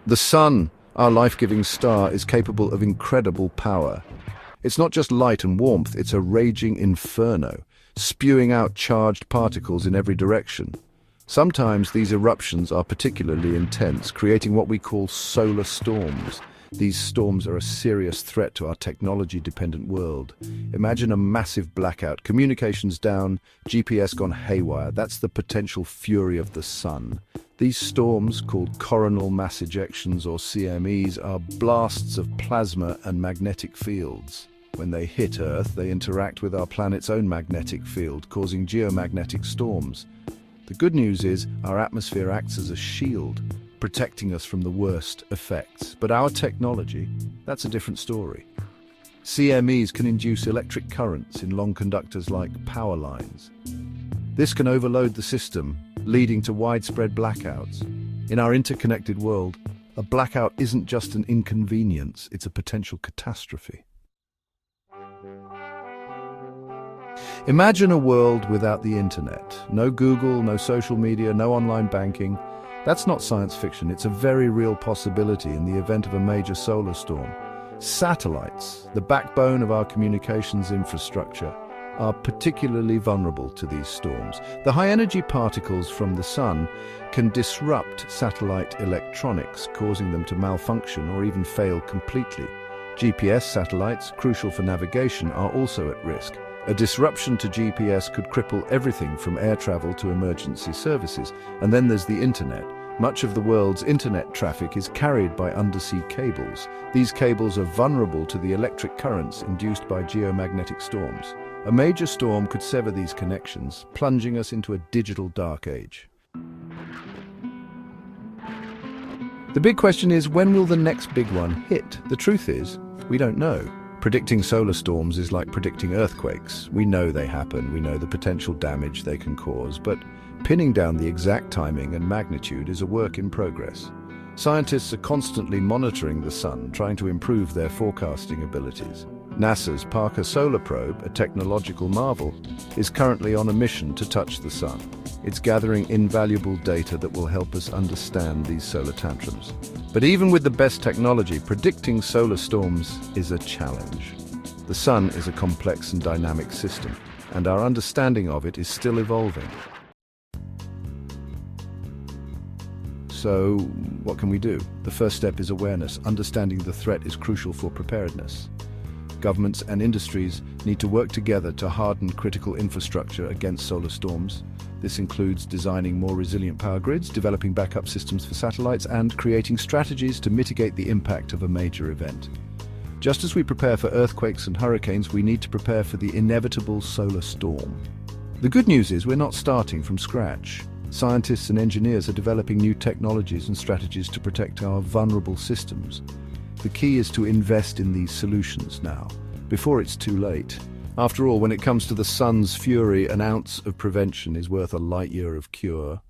The sun, our life-giving star, is capable of incredible power. It's not just light and warmth, it's a raging inferno, spewing out charged particles in every direction. Sometimes these eruptions are particularly intense, creating what we call solar storms. These storms are a serious threat to our technology-dependent world. Imagine a massive blackout, communications down, GPS gone haywire. That's the potential fury of the sun. These storms, called coronal mass ejections or CMEs, are blasts of plasma and magnetic fields. When they hit Earth, they interact with our planet's own magnetic field, causing geomagnetic storms. The good news is our atmosphere acts as a shield, protecting us from the worst effects. But our technology, that's a different story. CMEs can induce electric currents in long conductors like power lines. This can overload the system, leading to widespread blackouts. In our interconnected world, a blackout isn't just an inconvenience, it's a potential catastrophe. Imagine a world without the internet. No Google, no social media, no online banking. That's not science fiction, it's a very real possibility in the event of a major solar storm. Satellites, the backbone of our communications infrastructure, are particularly vulnerable to these storms. The high-energy particles from the sun can disrupt satellite electronics, causing them to malfunction or even fail completely. GPS satellites, crucial for navigation, are also at risk. A disruption to GPS could cripple everything from air travel to emergency services. And then there's the internet. Much of the world's internet traffic is carried by undersea cables. These cables are vulnerable to the electric currents induced by geomagnetic storms. A major storm could sever these connections, plunging us into a digital dark age. The big question is, when will the next big one hit? The truth is, we don't know. Predicting solar storms is like predicting earthquakes. We know they happen, we know the potential damage they can cause, but pinning down the exact timing and magnitude is a work in progress. Scientists are constantly monitoring the sun, trying to improve their forecasting abilities. NASA's Parker Solar Probe, a technological marvel, is currently on a mission to touch the sun. It's gathering invaluable data that will help us understand these solar tantrums. But even with the best technology, predicting solar storms is a challenge. The sun is a complex and dynamic system, and our understanding of it is still evolving. So, what can we do? The first step is awareness. Understanding the threat is crucial for preparedness. Governments and industries need to work together to harden critical infrastructure against solar storms. This includes designing more resilient power grids, developing backup systems for satellites, and creating strategies to mitigate the impact of a major event. Just as we prepare for earthquakes and hurricanes, we need to prepare for the inevitable solar storm. The good news is we're not starting from scratch. Scientists and engineers are developing new technologies and strategies to protect our vulnerable systems. The key is to invest in these solutions now, before it's too late. After all, when it comes to the sun's fury, an ounce of prevention is worth a light year of cure.